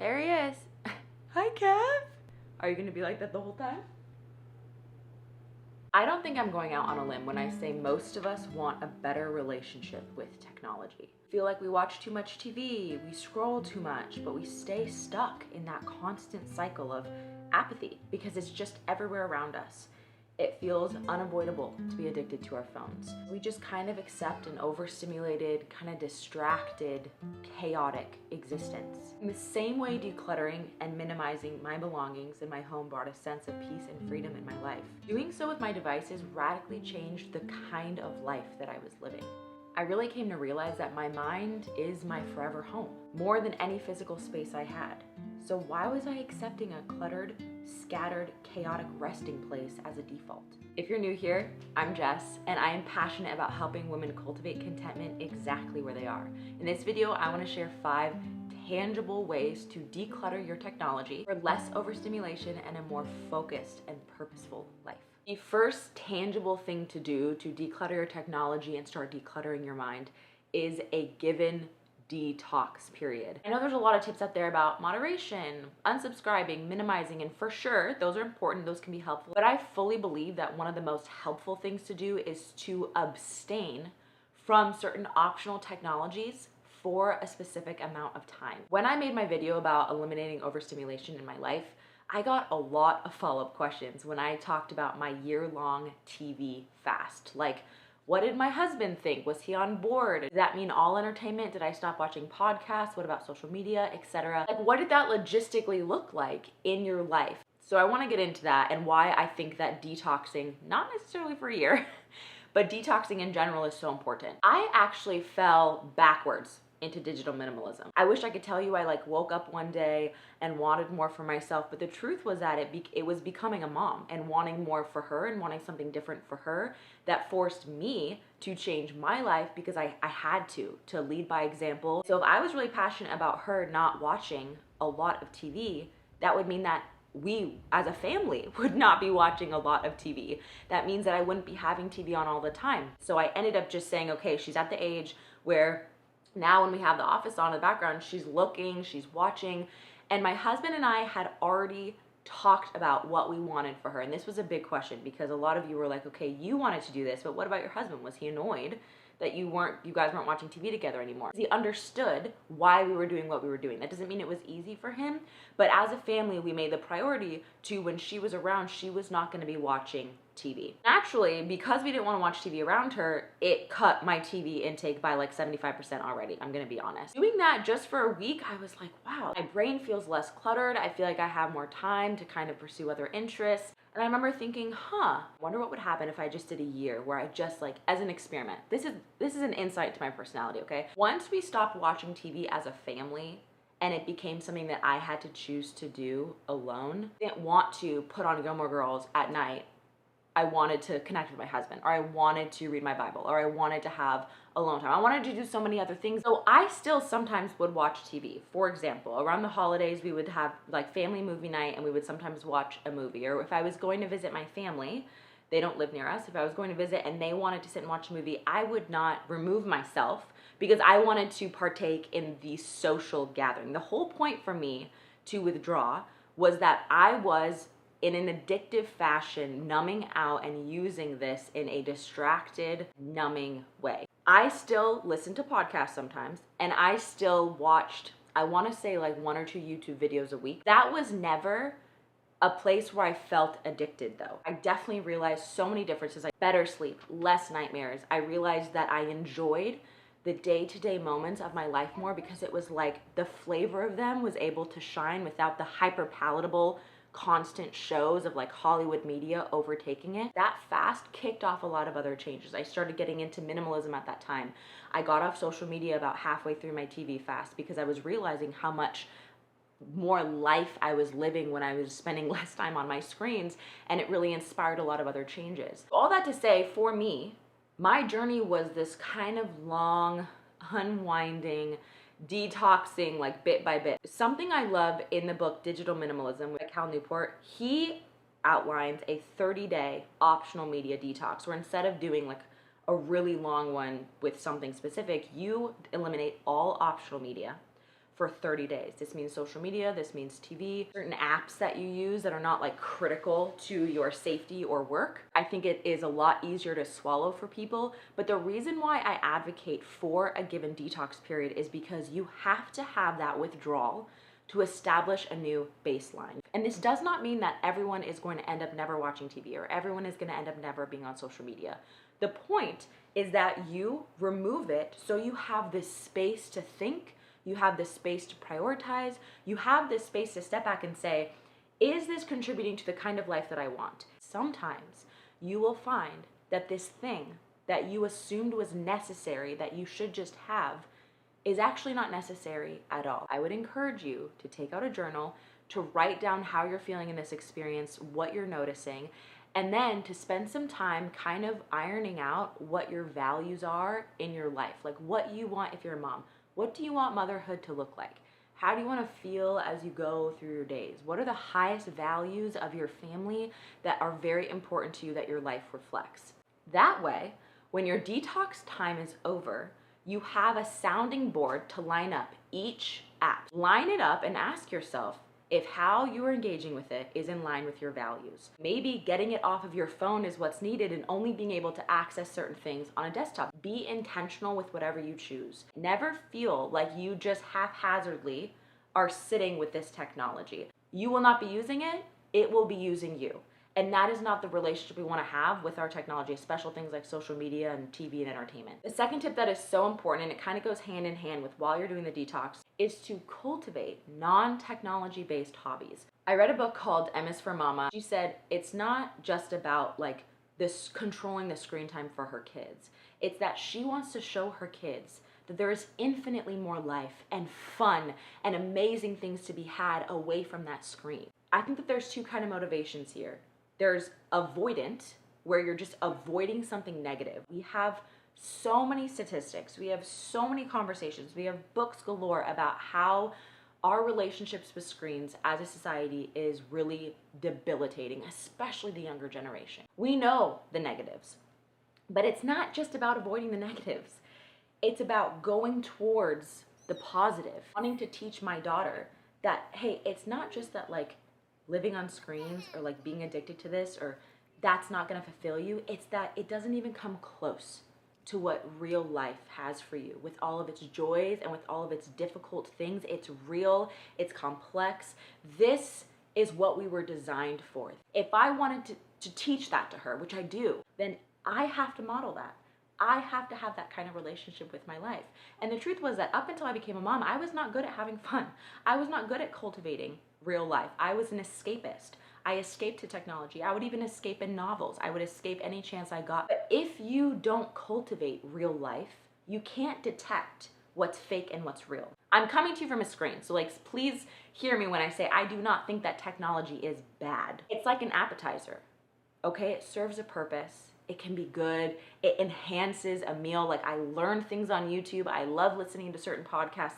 There he is. Hi, Kev. Are you gonna be like that the whole time? I don't think I'm going out on a limb when I say most of us want a better relationship with technology. Feel like we watch too much TV, we scroll too much, but we stay stuck in that constant cycle of apathy because it's just everywhere around us. It feels unavoidable to be addicted to our phones. We just kind of accept an overstimulated, kind of distracted, chaotic existence. In the same way decluttering and minimizing my belongings in my home brought a sense of peace and freedom in my life, doing so with my devices radically changed the kind of life that I was living. I really came to realize that my mind is my forever home, more than any physical space I had. So why was I accepting a cluttered, scattered, chaotic resting place as a default? If you're new here, I'm Jess, and I am passionate about helping women cultivate contentment exactly where they are. In this video, I want to share 5 tangible ways to declutter your technology for less overstimulation and a more focused and purposeful life. The first tangible thing to do to declutter your technology and start decluttering your mind is a given detox period. I know there's a lot of tips out there about moderation, unsubscribing, minimizing, and for sure, those are important, those can be helpful. But I fully believe that one of the most helpful things to do is to abstain from certain optional technologies for a specific amount of time. When I made my video about eliminating overstimulation in my life, I got a lot of follow-up questions when I talked about my year-long TV fast. Like, what did my husband think? Was he on board? Does that mean all entertainment? Did I stop watching podcasts? What about social media, etc.? Like, what did that logistically look like in your life? So I want to get into that and why I think that detoxing, not necessarily for a year, but detoxing in general is so important. I actually fell backwards into digital minimalism. I wish I could tell you I woke up one day and wanted more for myself, but the truth was that it was becoming a mom and wanting more for her and wanting something different for her that forced me to change my life because I had to lead by example. So if I was really passionate about her not watching a lot of TV, that would mean that we as a family would not be watching a lot of TV. That means that I wouldn't be having TV on all the time. So I ended up just saying, okay, she's at the age where now when we have The Office on in the background, she's looking, she's watching. And my husband and I had already talked about what we wanted for her. And this was a big question because a lot of you were like, okay, you wanted to do this, but what about your husband? Was he annoyed that you guys weren't watching TV together anymore? He understood why we were doing what we were doing. That doesn't mean it was easy for him, but as a family, we made the priority to when she was around, she was not going to be watching TV. Naturally, because we didn't want to watch TV around her, it cut my TV intake by like 75% already, I'm gonna be honest. Doing that just for a week, I was like, wow, my brain feels less cluttered. I feel like I have more time to kind of pursue other interests. And I remember thinking, wonder what would happen if I just did a year where I just as an experiment. This is an insight to my personality, okay? Once we stopped watching TV as a family, and it became something that I had to choose to do alone, I didn't want to put on Gilmore Girls at night. I wanted to connect with my husband, or I wanted to read my Bible, or I wanted to have alone time. I wanted to do so many other things. So I still sometimes would watch TV. For example, around the holidays, we would have family movie night and we would sometimes watch a movie. Or if I was going to visit my family, they don't live near us. If I was going to visit and they wanted to sit and watch a movie, I would not remove myself because I wanted to partake in the social gathering. The whole point for me to withdraw was that I was in an addictive fashion, numbing out and using this in a distracted, numbing way. I still listen to podcasts sometimes, and I still watched, I want to say 1 or 2 YouTube videos a week. That was never a place where I felt addicted though. I definitely realized so many differences, like better sleep, less nightmares. I realized that I enjoyed the day-to-day moments of my life more because it was like the flavor of them was able to shine without the hyper palatable constant shows of Hollywood media overtaking it. That fast kicked off a lot of other changes. I started getting into minimalism at that time. I got off social media about halfway through my TV fast because I was realizing how much more life I was living when I was spending less time on my screens, and it really inspired a lot of other changes. All that to say, for me, my journey was this kind of long, unwinding, detoxing bit by bit. Something I love in the book Digital Minimalism by Cal Newport, he outlines a 30-day optional media detox where instead of doing a really long one with something specific, you eliminate all optional media for 30 days. This means social media, this means TV, certain apps that you use that are not like critical to your safety or work. I think it is a lot easier to swallow for people, but the reason why I advocate for a given detox period is because you have to have that withdrawal to establish a new baseline. And this does not mean that everyone is going to end up never watching TV or everyone is going to end up never being on social media. The point is that you remove it so you have this space to think, you have this space to prioritize, you have this space to step back and say, is this contributing to the kind of life that I want? Sometimes you will find that this thing that you assumed was necessary, that you should just have, is actually not necessary at all. I would encourage you to take out a journal, to write down how you're feeling in this experience, what you're noticing, and then to spend some time kind of ironing out what your values are in your life. Like what you want if you're a mom. What do you want motherhood to look like? How do you want to feel as you go through your days? What are the highest values of your family that are very important to you that your life reflects? That way, when your detox time is over, you have a sounding board to line up each app. Line it up and ask yourself if how you are engaging with it is in line with your values. Maybe getting it off of your phone is what's needed and only being able to access certain things on a desktop. Be intentional with whatever you choose. Never feel like you just haphazardly are sitting with this technology. You will not be using it, it will be using you. And that is not the relationship we want to have with our technology, especially things like social media and TV and entertainment. The second tip that is so important, and it kind of goes hand in hand with while you're doing the detox, is to cultivate non-technology based hobbies. I read a book called M is for Mama. She said it's not just about like this controlling the screen time for her kids. It's that she wants to show her kids that there is infinitely more life and fun and amazing things to be had away from that screen. I think that there's two kind of motivations here. There's avoidant, where you're just avoiding something negative. We have so many statistics, we have so many conversations, we have books galore about how our relationships with screens as a society is really debilitating, especially the younger generation. We know the negatives, but it's not just about avoiding the negatives. It's about going towards the positive, wanting to teach my daughter that, hey, it's not just that like living on screens or like being addicted to this or that's not going to fulfill you. It's that it doesn't even come close to what real life has for you with all of its joys and with all of its difficult things. It's real, it's complex. This is what we were designed for. If I wanted to teach that to her, which I do, then I have to model that. I have to have that kind of relationship with my life. And the truth was that up until I became a mom, I was not good at having fun. I was not good at cultivating real life. I was an escapist. I escaped to technology. I would even escape in novels. I would escape any chance I got. But if you don't cultivate real life, you can't detect what's fake and what's real. I'm coming to you from a screen, so like please hear me when I say I do not think that technology is bad. It's like an appetizer, okay? It serves a purpose. It can be good. It enhances a meal. Like I learned things on YouTube. I love listening to certain podcasts.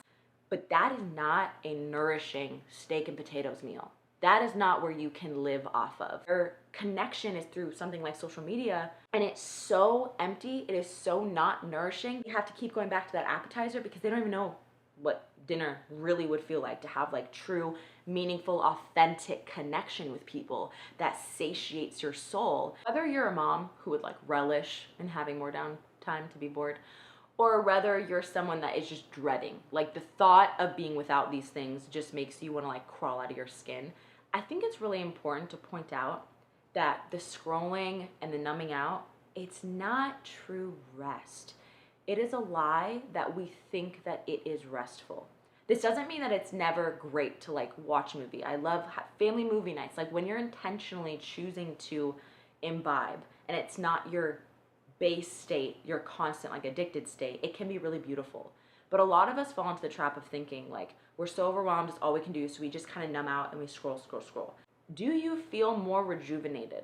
But that is not a nourishing steak and potatoes meal. That is not where you can live off of. Your connection is through something like social media, and it's so empty, it is so not nourishing. You have to keep going back to that appetizer because they don't even know what dinner really would feel like, to have like true, meaningful, authentic connection with people that satiates your soul. Whether you're a mom who would like relish in having more downtime to be bored, or whether you're someone that is just dreading, like the thought of being without these things just makes you want to like crawl out of your skin. I think it's really important to point out that the scrolling and the numbing out, it's not true rest. It is a lie that we think that it is restful. This doesn't mean that it's never great to like watch a movie. I love family movie nights, like when you're intentionally choosing to imbibe and it's not your base state, your constant like addicted state, it can be really beautiful. But a lot of us fall into the trap of thinking like we're so overwhelmed, it's all we can do, so we just kind of numb out and we scroll. Do you feel more rejuvenated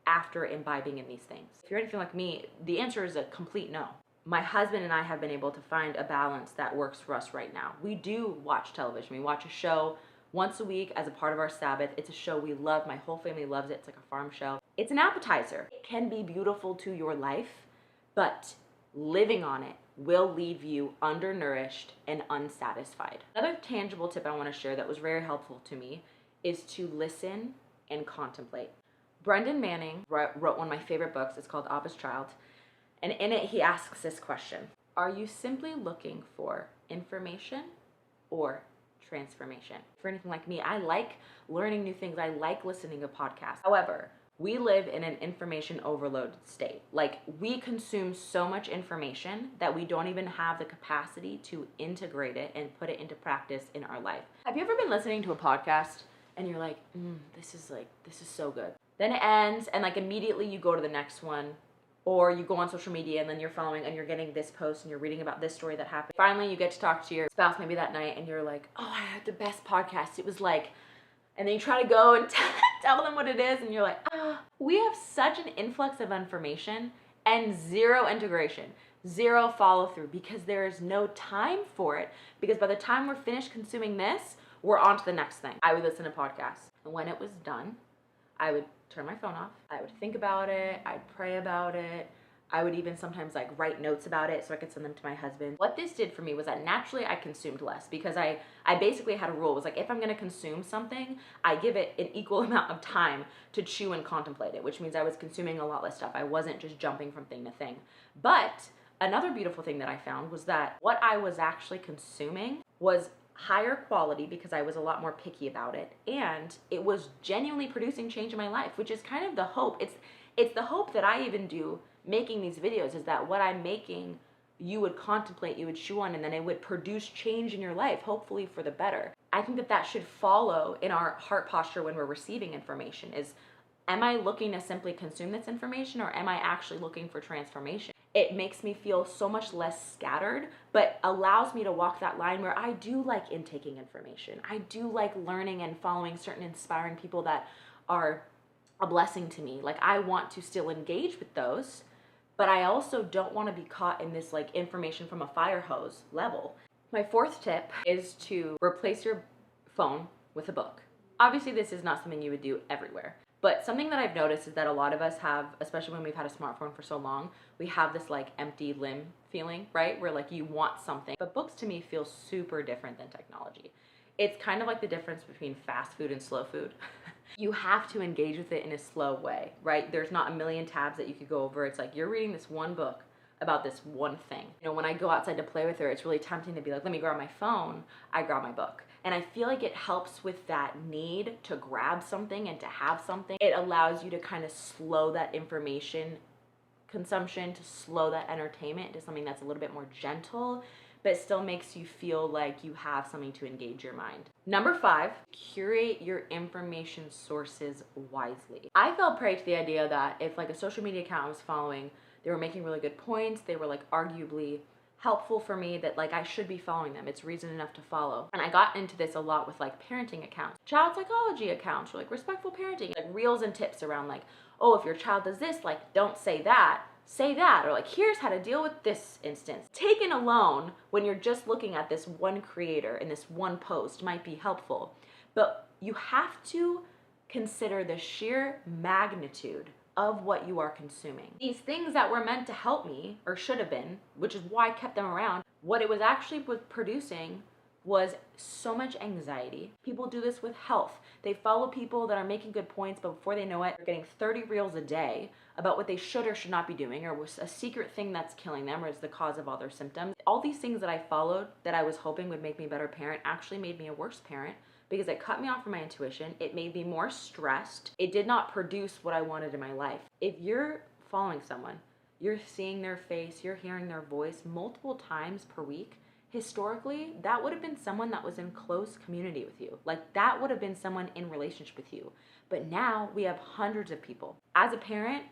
after imbibing in these things? If you're anything like me, the answer is a complete no. My husband and I have been able to find a balance that works for us right now. We do watch television. We watch a show once a week as a part of our Sabbath. It's a show we love. My whole family loves it. It's like a farm show. It's an appetizer. It can be beautiful to your life, but living on it, will leave you undernourished and unsatisfied. Another tangible tip I want to share that was very helpful to me is to listen and contemplate. Brendan Manning wrote one of my favorite books. It's called Abba's Child. And in it, he asks this question: are you simply looking for information or transformation? For anything like me, I like learning new things. I like listening to podcasts. However, we live in an information overload state. Like, we consume so much information that we don't even have the capacity to integrate it and put it into practice in our life. Have you ever been listening to a podcast and you're like, this is so good. Then it ends and like immediately you go to the next one, or you go on social media and then you're following and you're getting this post and you're reading about this story that happened. Finally, you get to talk to your spouse maybe that night and you're like, oh, I had the best podcast. It was like, and then you try to go and tell them what it is and you're like, we have such an influx of information and zero integration, zero follow through, because there is no time for it. Because by the time we're finished consuming this, we're on to the next thing. I would listen to podcasts. And when it was done, I would turn my phone off. I would think about it. I'd pray about it. I would even sometimes like write notes about it so I could send them to my husband. What this did for me was that naturally I consumed less, because I basically had a rule. It was like, if I'm gonna consume something, I give it an equal amount of time to chew and contemplate it, which means I was consuming a lot less stuff. I wasn't just jumping from thing to thing. But another beautiful thing that I found was that what I was actually consuming was higher quality, because I was a lot more picky about it, and it was genuinely producing change in my life, which is kind of the hope. It's the hope that I even do making these videos, is that what I'm making, you would contemplate, you would chew on, and then it would produce change in your life, hopefully for the better. I think that should follow in our heart posture when we're receiving information is, am I looking to simply consume this information, or am I actually looking for transformation? It makes me feel so much less scattered, but allows me to walk that line where I do like intaking information. I do like learning and following certain inspiring people that are a blessing to me. Like, I want to still engage with those, but I also don't want to be caught in this like information from a fire hose level. My fourth tip is to replace your phone with a book. Obviously, this is not something you would do everywhere, but something that I've noticed is that a lot of us have, especially when we've had a smartphone for so long, we have this like empty limb feeling, right? Where like you want something. But books to me feel super different than technology. It's kind of like the difference between fast food and slow food. You have to engage with it in a slow way, right? There's not a million tabs that you could go over. It's like you're reading this one book about this one thing. You know, when I go outside to play with her, it's really tempting to be like, let me grab my phone. I grab my book. And I feel like it helps with that need to grab something and to have something. It allows you to kind of slow that information consumption, to slow that entertainment to something that's a little bit more gentle, but still makes you feel like you have something to engage your mind. Number 5, curate your information sources wisely. I fell prey to the idea that if like a social media account I was following, they were making really good points, they were like arguably helpful for me, that like I should be following them. It's reason enough to follow. And I got into this a lot with like parenting accounts, child psychology accounts, or like respectful parenting, like reels and tips around like, oh, if your child does this, like don't say that, say that, or like here's how to deal with this instance. Taken alone, when you're just looking at this one creator and this one post, might be helpful, but you have to consider the sheer magnitude of what you are consuming. These things that were meant to help me, or should have been, which is why I kept them around, what it was actually producing was so much anxiety. People do this with health. They follow people that are making good points, but before they know it, they're getting 30 reels a day about what they should or should not be doing, or was a secret thing that's killing them, or is the cause of all their symptoms. All these things that I followed that I was hoping would make me a better parent actually made me a worse parent, because it cut me off from my intuition. It made me more stressed. It did not produce what I wanted in my life. If you're following someone, you're seeing their face, you're hearing their voice multiple times per week, historically, that would have been someone that was in close community with you. Like, that would have been someone in relationship with you. But now we have hundreds of people. As a parent,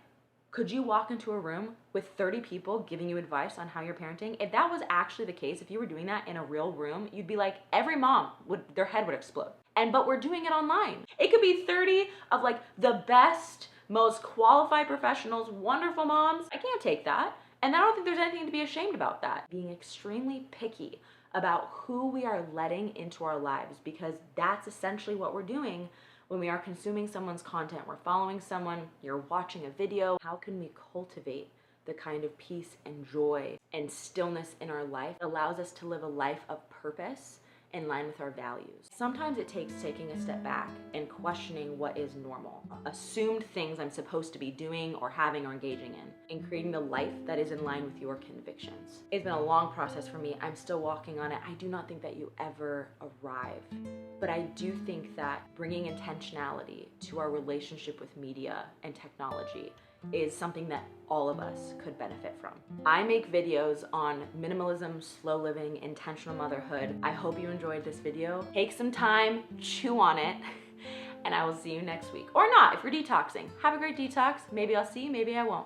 could you walk into a room with 30 people giving you advice on how you're parenting? If that was actually the case, if you were doing that in a real room, you'd be like, every mom their head would explode. But we're doing it online. It could be 30 of like the best, most qualified professionals, wonderful moms. I can't take that. And I don't think there's anything to be ashamed about that. Being extremely picky about who we are letting into our lives, because that's essentially what we're doing when we are consuming someone's content. We're following someone, you're watching a video. How can we cultivate the kind of peace and joy and stillness in our life that allows us to live a life of purpose in line with our values. Sometimes it takes taking a step back and questioning what is normal, assumed things I'm supposed to be doing or having or engaging in, and creating the life that is in line with your convictions. It's been a long process for me. I'm still walking on it. I do not think that you ever arrive, but I do think that bringing intentionality to our relationship with media and technology is something that all of us could benefit from. I make videos on minimalism, slow living, intentional motherhood. I hope you enjoyed this video. Take some time, chew on it, and I will see you next week. Or not, if you're detoxing. Have a great detox. Maybe I'll see you, maybe I won't.